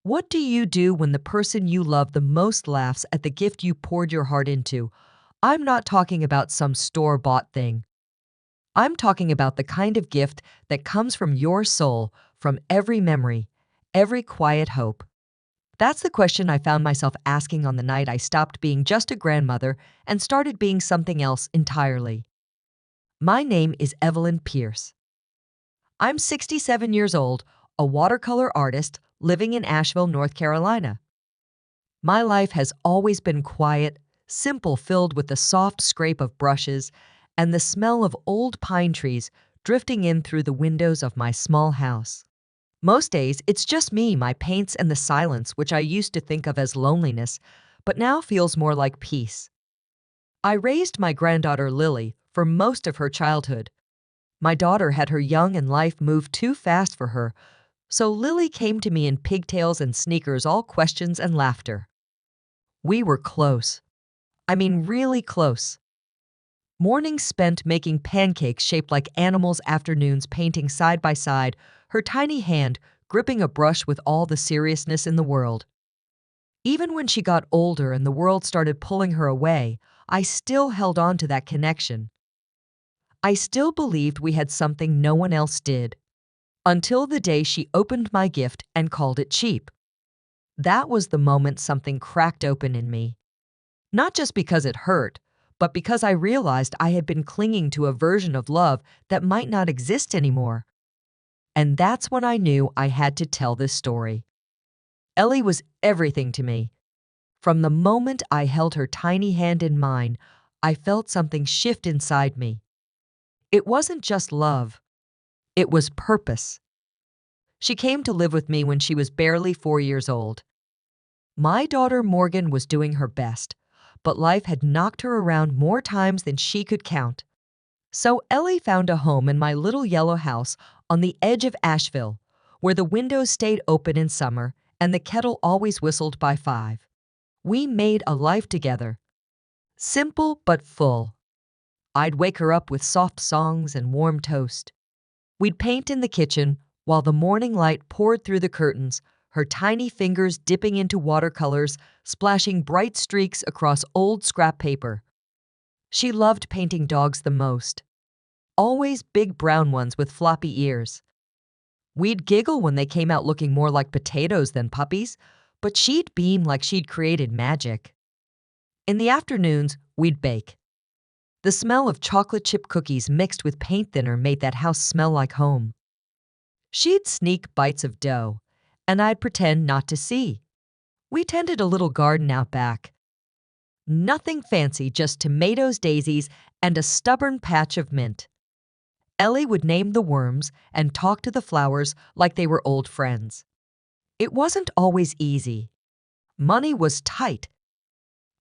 What do you do when the person you love the most laughs at the gift you poured your heart into? I'm not talking about some store-bought thing. I'm talking about the kind of gift that comes from your soul, from every memory, every quiet hope. That's the question I found myself asking on the night I stopped being just a grandmother and started being something else entirely. My name is Evelyn Pierce. I'm 67 years old, a watercolor artist living in Asheville, North Carolina. My life has always been quiet, simple, filled with the soft scrape of brushes and the smell of old pine trees drifting in through the windows of my small house. Most days, it's just me, my paints, and the silence, which I used to think of as loneliness, but now feels more like peace. I raised my granddaughter Lily for most of her childhood. My daughter had her young and life moved too fast for her, so Lily came to me in pigtails and sneakers, all questions and laughter. We were close. I mean, really close. Mornings spent making pancakes shaped like animals, afternoons painting side by side, her tiny hand gripping a brush with all the seriousness in the world. Even when she got older and the world started pulling her away, I still held on to that connection. I still believed we had something no one else did. Until the day she opened my gift and called it cheap. That was the moment something cracked open in me. Not just because it hurt, but because I realized I had been clinging to a version of love that might not exist anymore. And that's when I knew I had to tell this story. Ellie was everything to me. From the moment I held her tiny hand in mine, I felt something shift inside me. It wasn't just love. It was purpose. She came to live with me when she was barely 4 years old. My daughter Morgan was doing her best, but life had knocked her around more times than she could count. So Ellie found a home in my little yellow house on the edge of Asheville, where the windows stayed open in summer and the kettle always whistled by 5. We made a life together. Simple but full. I'd wake her up with soft songs and warm toast. We'd paint in the kitchen while the morning light poured through the curtains, her tiny fingers dipping into watercolors, splashing bright streaks across old scrap paper. She loved painting dogs the most. Always big brown ones with floppy ears. We'd giggle when they came out looking more like potatoes than puppies, but she'd beam like she'd created magic. In the afternoons, we'd bake. The smell of chocolate chip cookies mixed with paint thinner made that house smell like home. She'd sneak bites of dough, and I'd pretend not to see. We tended a little garden out back. Nothing fancy, just tomatoes, daisies, and a stubborn patch of mint. Ellie would name the worms and talk to the flowers like they were old friends. It wasn't always easy. Money was tight.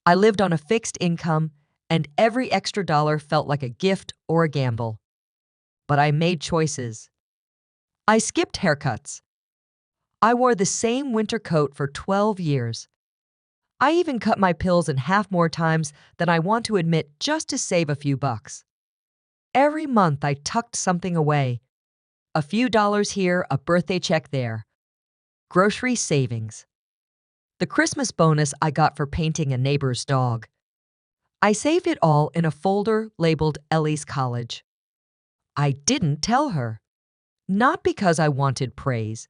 I lived on a fixed income, and every extra dollar felt like a gift or a gamble. But I made choices. I skipped haircuts. I wore the same winter coat for 12 years. I even cut my pills in half more times than I want to admit just to save a few bucks. Every month I tucked something away. A few dollars here, a birthday check there. Grocery savings. The Christmas bonus I got for painting a neighbor's dog. I saved it all in a folder labeled Ellie's College. I didn't tell her. Not because I wanted praise,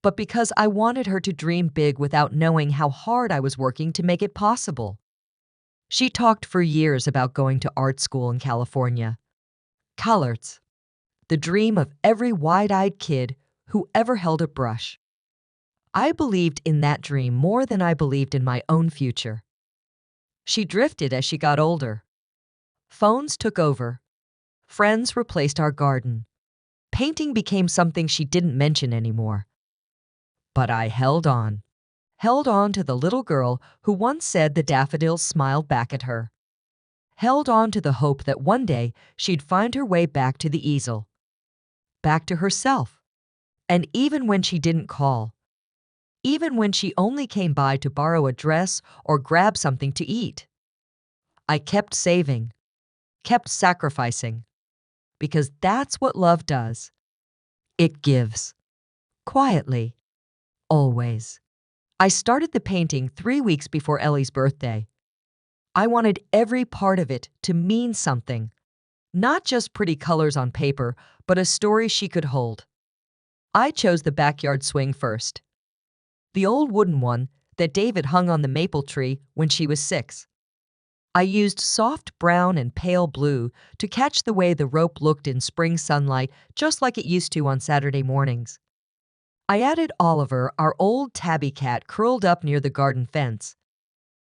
but because I wanted her to dream big without knowing how hard I was working to make it possible. She talked for years about going to art school in California. CalArts, the dream of every wide-eyed kid who ever held a brush. I believed in that dream more than I believed in my own future. She drifted as she got older. Phones took over. Friends replaced our garden. Painting became something she didn't mention anymore. But I held on to the little girl who once said the daffodils smiled back at her. Held on to the hope that one day she'd find her way back to the easel. Back to herself. And even when she didn't call, even when she only came by to borrow a dress or grab something to eat, I kept saving, kept sacrificing, because that's what love does. It gives. Quietly. always. I started the painting 3 weeks before Ellie's birthday. I wanted every part of it to mean something, not just pretty colors on paper, but a story she could hold. I chose the backyard swing first, the old wooden one that David hung on the maple tree when she was 6. I used soft brown and pale blue to catch the way the rope looked in spring sunlight, just like it used to on Saturday mornings. I added Oliver, our old tabby cat, curled up near the garden fence.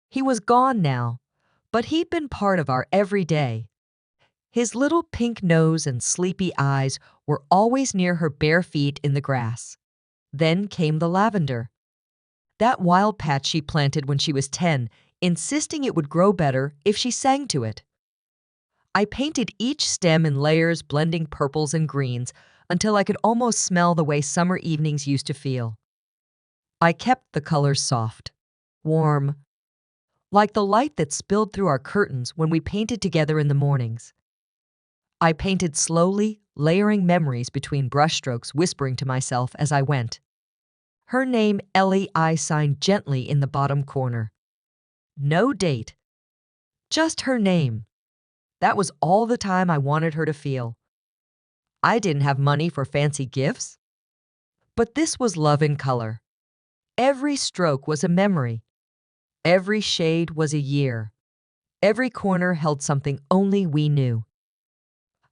He was gone now, but he'd been part of our everyday. His little pink nose and sleepy eyes were always near her bare feet in the grass. Then came the lavender, that wild patch she planted when she was 10, insisting it would grow better if she sang to it. I painted each stem in layers, blending purples and greens until I could almost smell the way summer evenings used to feel. I kept the colors soft, warm, like the light that spilled through our curtains when we painted together in the mornings. I painted slowly, layering memories between brushstrokes, whispering to myself as I went. Her name, Ellie, I signed gently in the bottom corner. No date, just her name. That was all the time I wanted her to feel. I didn't have money for fancy gifts, but this was love in color. Every stroke was a memory. Every shade was a year. Every corner held something only we knew.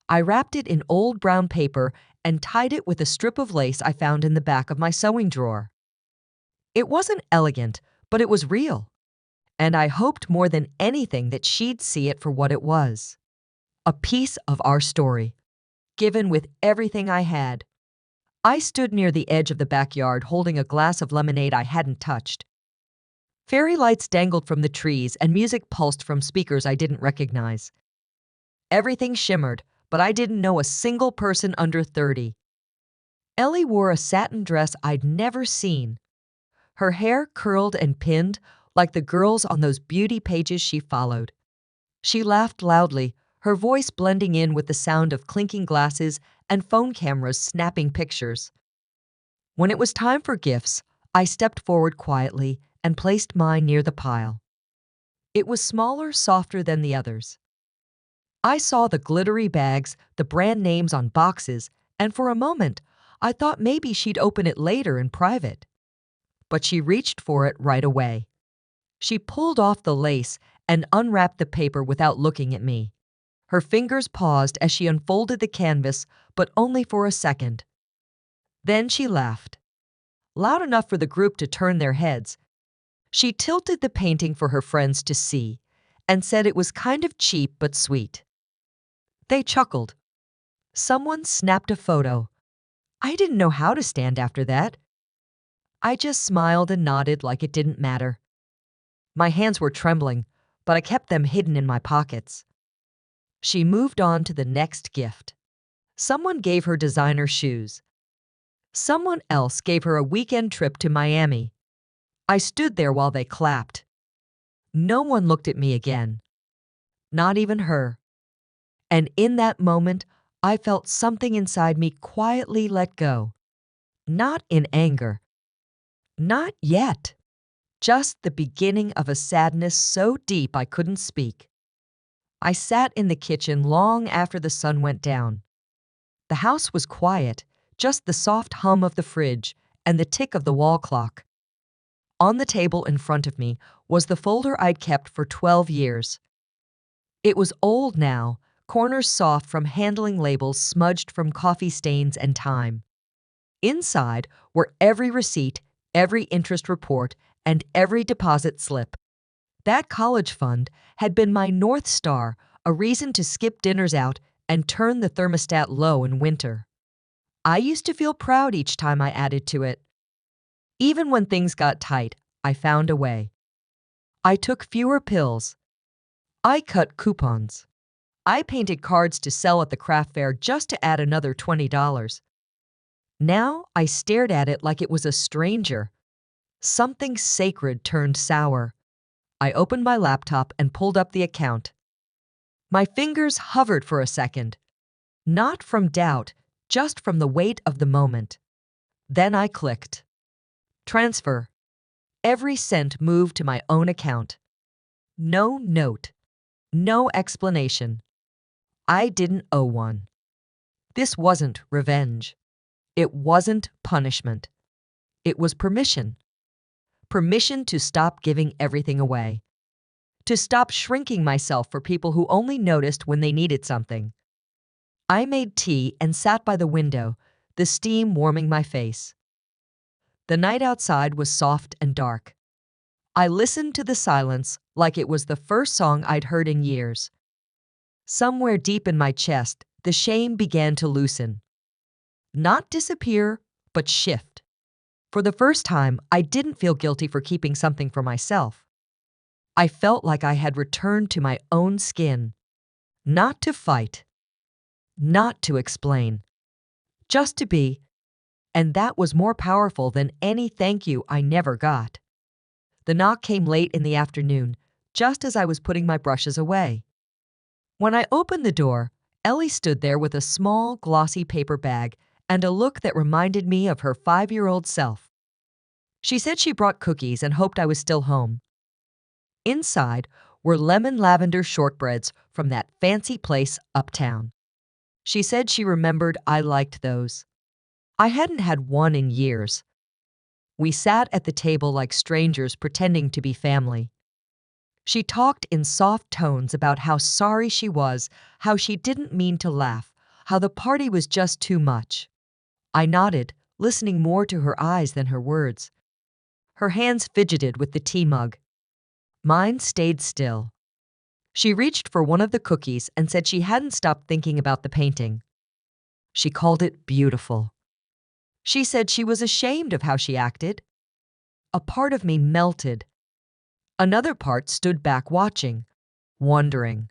I wrapped it in old brown paper and tied it with a strip of lace I found in the back of my sewing drawer. It wasn't elegant, but it was real, and I hoped more than anything that she'd see it for what it was. A piece of our story, given with everything I had. I stood near the edge of the backyard holding a glass of lemonade I hadn't touched. Fairy lights dangled from the trees and music pulsed from speakers I didn't recognize. Everything shimmered, but I didn't know a single person under 30. Ellie wore a satin dress I'd never seen. Her hair curled and pinned like the girls on those beauty pages she followed. She laughed loudly, her voice blending in with the sound of clinking glasses and phone cameras snapping pictures. When it was time for gifts, I stepped forward quietly and placed mine near the pile. It was smaller, softer than the others. I saw the glittery bags, the brand names on boxes, and for a moment, I thought maybe she'd open it later in private. But she reached for it right away. She pulled off the lace and unwrapped the paper without looking at me. Her fingers paused as she unfolded the canvas, but only for a second. Then she laughed, loud enough for the group to turn their heads. She tilted the painting for her friends to see and said it was kind of cheap but sweet. They chuckled. Someone snapped a photo. I didn't know how to stand after that. I just smiled and nodded like it didn't matter. My hands were trembling, but I kept them hidden in my pockets. She moved on to the next gift. Someone gave her designer shoes. Someone else gave her a weekend trip to Miami. I stood there while they clapped. No one looked at me again. Not even her. And in that moment, I felt something inside me quietly let go. Not in anger. Not yet. Just the beginning of a sadness so deep I couldn't speak. I sat in the kitchen long after the sun went down. The house was quiet, just the soft hum of the fridge and the tick of the wall clock. On the table in front of me was the folder I'd kept for 12 years. It was old now, corners soft from handling labels smudged from coffee stains and time. Inside were every receipt, every interest report, and every deposit slip. That college fund had been my North Star, a reason to skip dinners out and turn the thermostat low in winter. I used to feel proud each time I added to it. Even when things got tight, I found a way. I took fewer pills. I cut coupons. I painted cards to sell at the craft fair just to add another $20. Now I stared at it like it was a stranger. Something sacred turned sour. I opened my laptop and pulled up the account. My fingers hovered for a second. Not from doubt, just from the weight of the moment. Then I clicked. Transfer. Every cent moved to my own account. No note. No explanation. I didn't owe one. This wasn't revenge. It wasn't punishment. It was permission. Permission to stop giving everything away. To stop shrinking myself for people who only noticed when they needed something. I made tea and sat by the window, the steam warming my face. The night outside was soft and dark. I listened to the silence like it was the first song I'd heard in years. Somewhere deep in my chest, the shame began to loosen. Not disappear, but shift. For the first time, I didn't feel guilty for keeping something for myself. I felt like I had returned to my own skin. Not to fight. Not to explain. Just to be. And that was more powerful than any thank you I never got. The knock came late in the afternoon, just as I was putting my brushes away. When I opened the door, Ellie stood there with a small, glossy paper bag and a look that reminded me of her 5-year-old self. She said she brought cookies and hoped I was still home. Inside were lemon lavender shortbreads from that fancy place uptown. She said she remembered I liked those. I hadn't had one in years. We sat at the table like strangers pretending to be family. She talked in soft tones about how sorry she was, how she didn't mean to laugh, how the party was just too much. I nodded, listening more to her eyes than her words. Her hands fidgeted with the tea mug. Mine stayed still. She reached for one of the cookies and said she hadn't stopped thinking about the painting. She called it beautiful. She said she was ashamed of how she acted. A part of me melted. Another part stood back watching, wondering.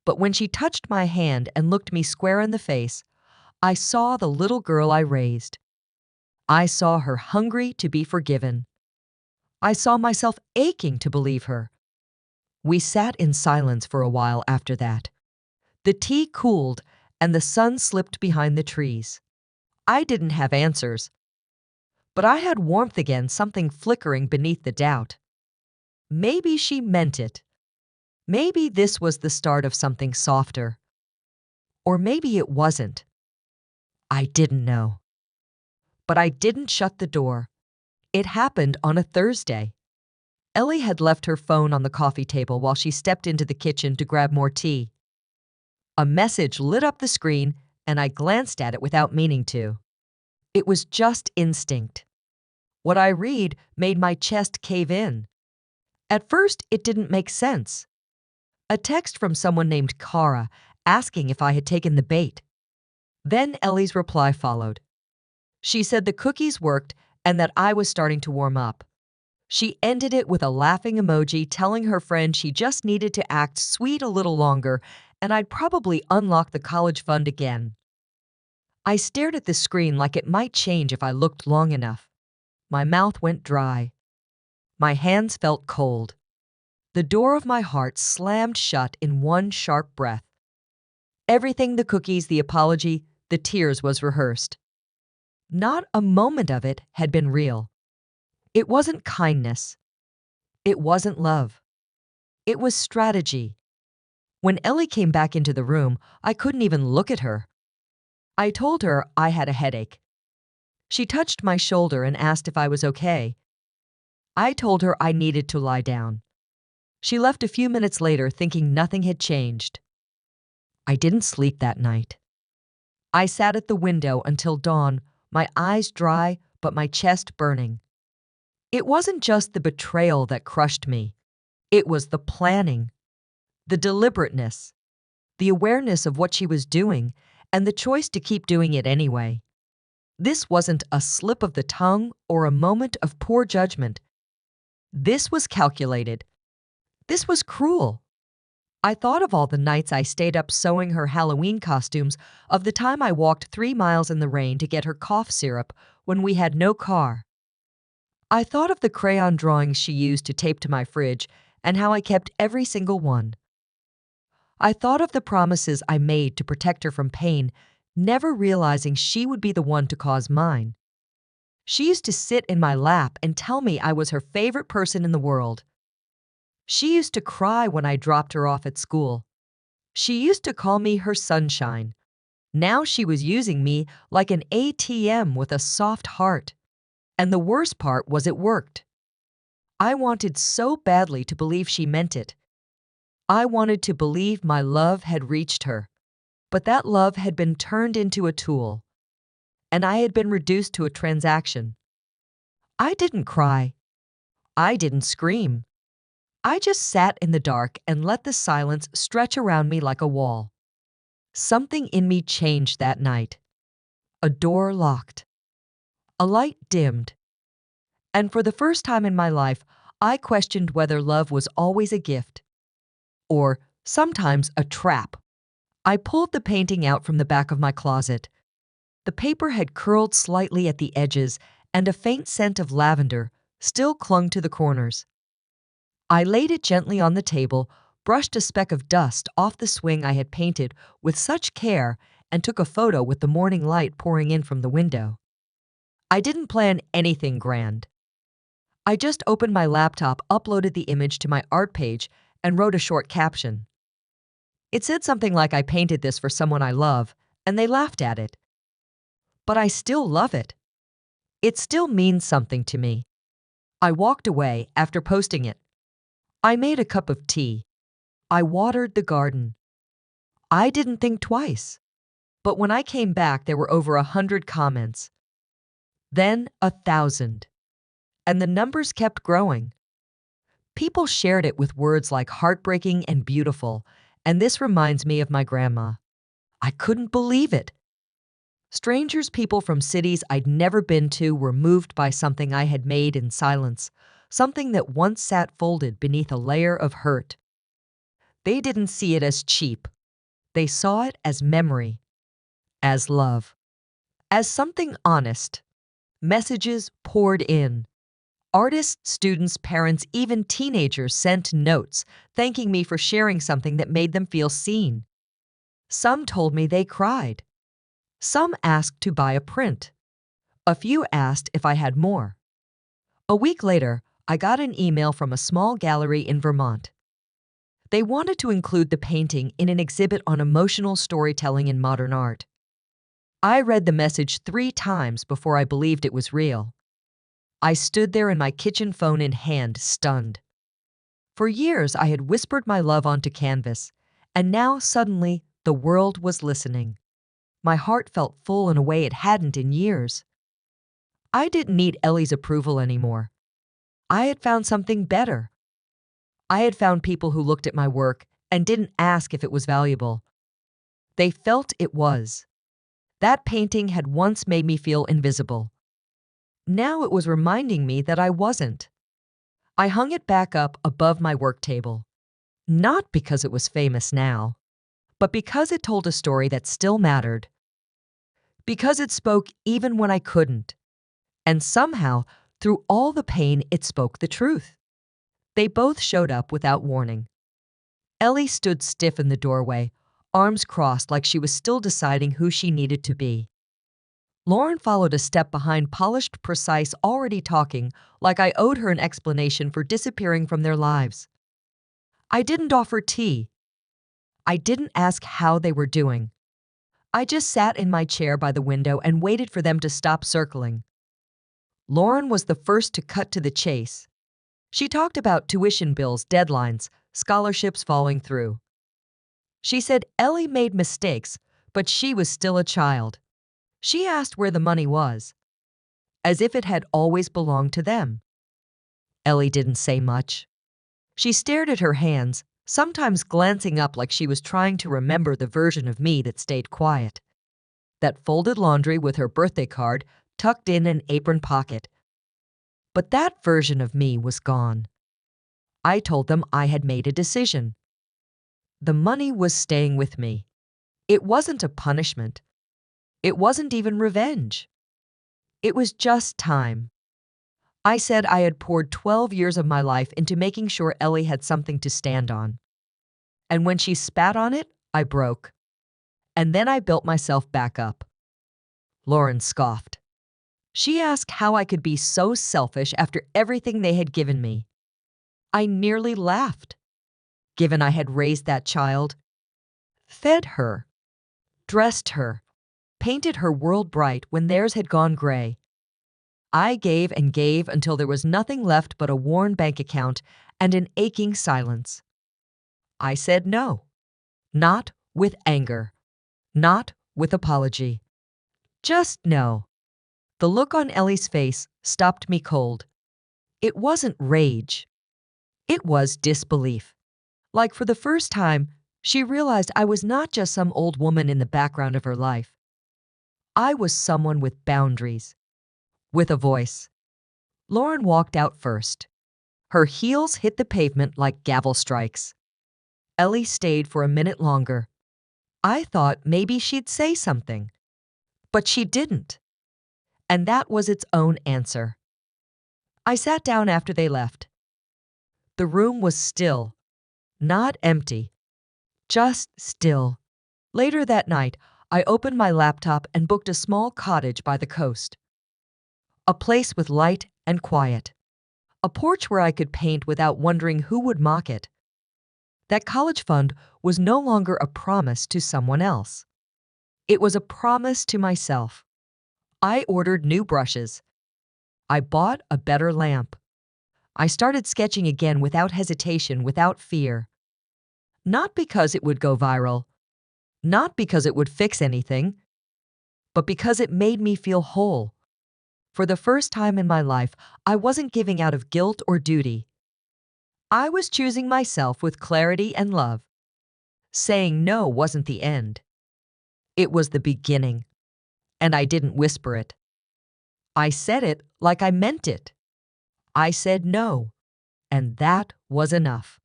But when she touched my hand and looked me square in the face, I saw the little girl I raised. I saw her hungry to be forgiven. I saw myself aching to believe her. We sat in silence for a while after that. The tea cooled and the sun slipped behind the trees. I didn't have answers, but I had warmth again, something flickering beneath the doubt. Maybe she meant it. Maybe this was the start of something softer. Or maybe it wasn't. I didn't know. But I didn't shut the door. It happened on a Thursday. Ellie had left her phone on the coffee table while she stepped into the kitchen to grab more tea. A message lit up the screen, and I glanced at it without meaning to. It was just instinct. What I read made my chest cave in. At first, it didn't make sense. A text from someone named Kara asking if I had taken the bait. Then Ellie's reply followed. She said the cookies worked and that I was starting to warm up. She ended it with a laughing emoji telling her friend she just needed to act sweet a little longer and I'd probably unlock the college fund again. I stared at the screen like it might change if I looked long enough. My mouth went dry. My hands felt cold. The door of my heart slammed shut in one sharp breath. Everything, the cookies, the apology, the tears, was rehearsed. Not a moment of it had been real. It wasn't kindness. It wasn't love. It was strategy. When Ellie came back into the room, I couldn't even look at her. I told her I had a headache. She touched my shoulder and asked if I was okay. I told her I needed to lie down. She left a few minutes later thinking nothing had changed. I didn't sleep that night. I sat at the window until dawn, my eyes dry but my chest burning. It wasn't just the betrayal that crushed me. It was the planning, the deliberateness, the awareness of what she was doing, and the choice to keep doing it anyway. This wasn't a slip of the tongue or a moment of poor judgment. This was calculated. This was cruel. I thought of all the nights I stayed up sewing her Halloween costumes, of the time I walked 3 miles in the rain to get her cough syrup when we had no car. I thought of the crayon drawings she used to tape to my fridge and how I kept every single one. I thought of the promises I made to protect her from pain, never realizing she would be the one to cause mine. She used to sit in my lap and tell me I was her favorite person in the world. She used to cry when I dropped her off at school. She used to call me her sunshine. Now she was using me like an ATM with a soft heart. And the worst part was it worked. I wanted so badly to believe she meant it. I wanted to believe my love had reached her. But that love had been turned into a tool, and I had been reduced to a transaction. I didn't cry. I didn't scream. I just sat in the dark and let the silence stretch around me like a wall. Something in me changed that night. A door locked. A light dimmed. And for the first time in my life, I questioned whether love was always a gift or sometimes a trap. I pulled the painting out from the back of my closet. The paper had curled slightly at the edges, and a faint scent of lavender still clung to the corners. I laid it gently on the table, brushed a speck of dust off the swing I had painted with such care, and took a photo with the morning light pouring in from the window. I didn't plan anything grand. I just opened my laptop, uploaded the image to my art page, and wrote a short caption. It said something like I painted this for someone I love, and they laughed at it. But I still love it. It still means something to me. I walked away after posting it. I made a cup of tea. I watered the garden. I didn't think twice. But when I came back, there were over 100 comments. Then 1,000. And the numbers kept growing. People shared it with words like heartbreaking and beautiful, and this reminds me of my grandma. I couldn't believe it. Strangers, people from cities I'd never been to, were moved by something I had made in silence, something that once sat folded beneath a layer of hurt. They didn't see it as cheap. They saw it as memory, as love, as something honest. Messages poured in. Artists, students, parents, even teenagers sent notes thanking me for sharing something that made them feel seen. Some told me they cried. Some asked to buy a print. A few asked if I had more. A week later, I got an email from a small gallery in Vermont. They wanted to include the painting in an exhibit on emotional storytelling in modern art. I read the message 3 times before I believed it was real. I stood there in my kitchen phone in hand, stunned. For years, I had whispered my love onto canvas, and now suddenly the world was listening. My heart felt full in a way it hadn't in years. I didn't need Ellie's approval anymore. I had found something better. I had found people who looked at my work and didn't ask if it was valuable. They felt it was. That painting had once made me feel invisible. Now it was reminding me that I wasn't. I hung it back up above my work table. Not because it was famous now, but because it told a story that still mattered. Because it spoke even when I couldn't. And somehow, through all the pain, it spoke the truth. They both showed up without warning. Ellie stood stiff in the doorway, arms crossed like she was still deciding who she needed to be. Lauren followed a step behind, polished, precise, already talking like I owed her an explanation for disappearing from their lives. I didn't offer tea. I didn't ask how they were doing. I just sat in my chair by the window and waited for them to stop circling. Lauren was the first to cut to the chase. She talked about tuition bills, deadlines, scholarships falling through. She said Ellie made mistakes, but she was still a child. She asked where the money was, as if it had always belonged to them. Ellie didn't say much. She stared at her hands, sometimes glancing up like she was trying to remember the version of me that stayed quiet. That folded laundry with her birthday card tucked in an apron pocket. But that version of me was gone. I told them I had made a decision. The money was staying with me. It wasn't a punishment. It wasn't even revenge. It was just time. I said I had poured 12 years of my life into making sure Ellie had something to stand on. And when she spat on it, I broke. And then I built myself back up. Lauren scoffed. She asked how I could be so selfish after everything they had given me. I nearly laughed, given I had raised that child, fed her, dressed her, painted her world bright when theirs had gone gray. I gave and gave until there was nothing left but a worn bank account and an aching silence. I said no, not with anger, not with apology. Just no. The look on Ellie's face stopped me cold. It wasn't rage. It was disbelief. Like for the first time, she realized I was not just some old woman in the background of her life. I was someone with boundaries, with a voice. Lauren walked out first. Her heels hit the pavement like gavel strikes. Ellie stayed for a minute longer. I thought maybe she'd say something. But she didn't. And that was its own answer. I sat down after they left. The room was still, not empty, just still. Later that night, I opened my laptop and booked a small cottage by the coast. A place with light and quiet. A porch where I could paint without wondering who would mock it. That college fund was no longer a promise to someone else. It was a promise to myself. I ordered new brushes. I bought a better lamp. I started sketching again without hesitation, without fear. Not because it would go viral, not because it would fix anything, but because it made me feel whole. For the first time in my life, I wasn't giving out of guilt or duty. I was choosing myself with clarity and love. Saying no wasn't the end. It was the beginning. And I didn't whisper it. I said it like I meant it. I said no, and that was enough.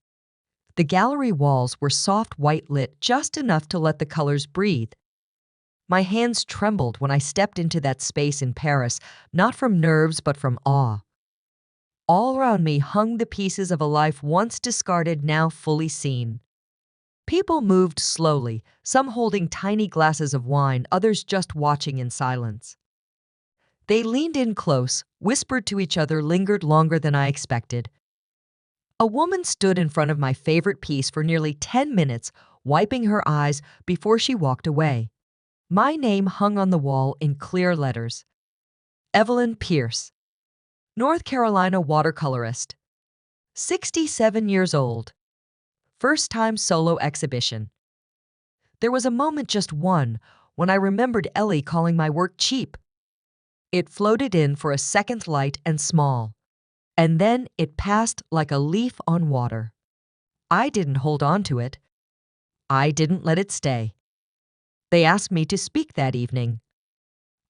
The gallery walls were soft white lit, just enough to let the colors breathe. My hands trembled when I stepped into that space in Paris, not from nerves but from awe. All around me hung the pieces of a life once discarded, now fully seen. People moved slowly, some holding tiny glasses of wine, others just watching in silence. They leaned in close, whispered to each other, lingered longer than I expected. A woman stood in front of my favorite piece for nearly 10 minutes, wiping her eyes before she walked away. My name hung on the wall in clear letters. Evelyn Pierce, North Carolina watercolorist. 67 years old. First-time solo exhibition. There was a moment, just one, when I remembered Ellie calling my work cheap. It floated in for a second, light and small. And then it passed like a leaf on water. I didn't hold on to it. I didn't let it stay. They asked me to speak that evening.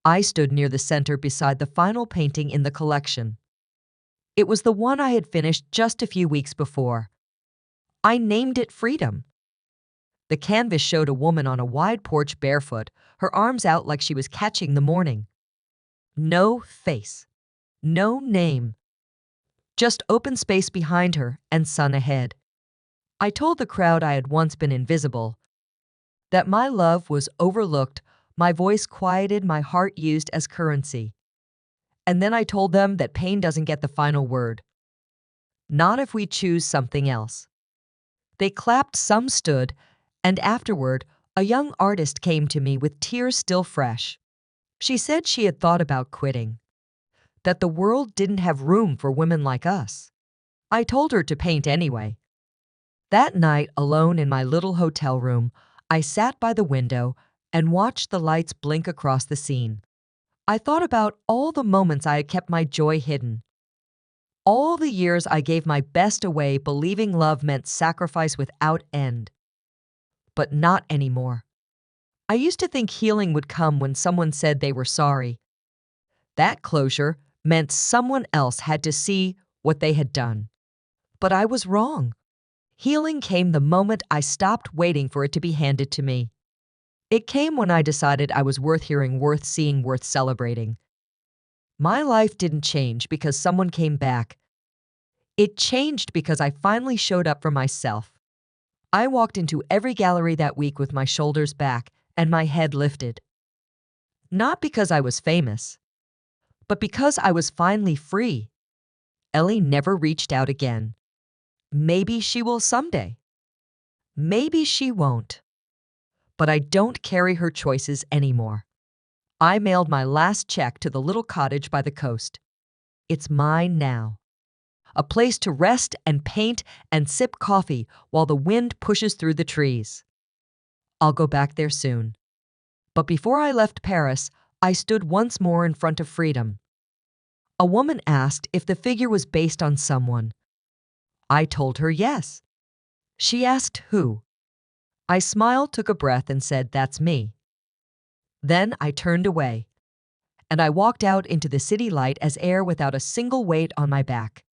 I stood near the center beside the final painting in the collection. It was the one I had finished just a few weeks before. I named it Freedom. The canvas showed a woman on a wide porch barefoot, her arms out like she was catching the morning. No face. No name. Just open space behind her and sun ahead. I told the crowd I had once been invisible, that my love was overlooked, my voice quieted, my heart used as currency. And then I told them that pain doesn't get the final word. Not if we choose something else. They clapped, some stood, and afterward, a young artist came to me with tears still fresh. She said she had thought about quitting, that the world didn't have room for women like us. I told her to paint anyway. That night, alone in my little hotel room, I sat by the window and watched the lights blink across the scene. I thought about all the moments I had kept my joy hidden. All the years I gave my best away, believing love meant sacrifice without end. But not anymore. I used to think healing would come when someone said they were sorry. That closure meant someone else had to see what they had done. But I was wrong. Healing came the moment I stopped waiting for it to be handed to me. It came when I decided I was worth hearing, worth seeing, worth celebrating. My life didn't change because someone came back. It changed because I finally showed up for myself. I walked into every gallery that week with my shoulders back and my head lifted. Not because I was famous, But because I was finally free, Ellie never reached out again. Maybe she will someday. Maybe she won't. But I don't carry her choices anymore. I mailed my last check to the little cottage by the coast. It's mine now. A place to rest and paint and sip coffee while the wind pushes through the trees. I'll go back there soon. But before I left Paris, I stood once more in front of freedom. A woman asked if the figure was based on someone. I told her yes. She asked who. I smiled, took a breath, and said, "That's me." Then I turned away, and I walked out into the city light as air without a single weight on my back.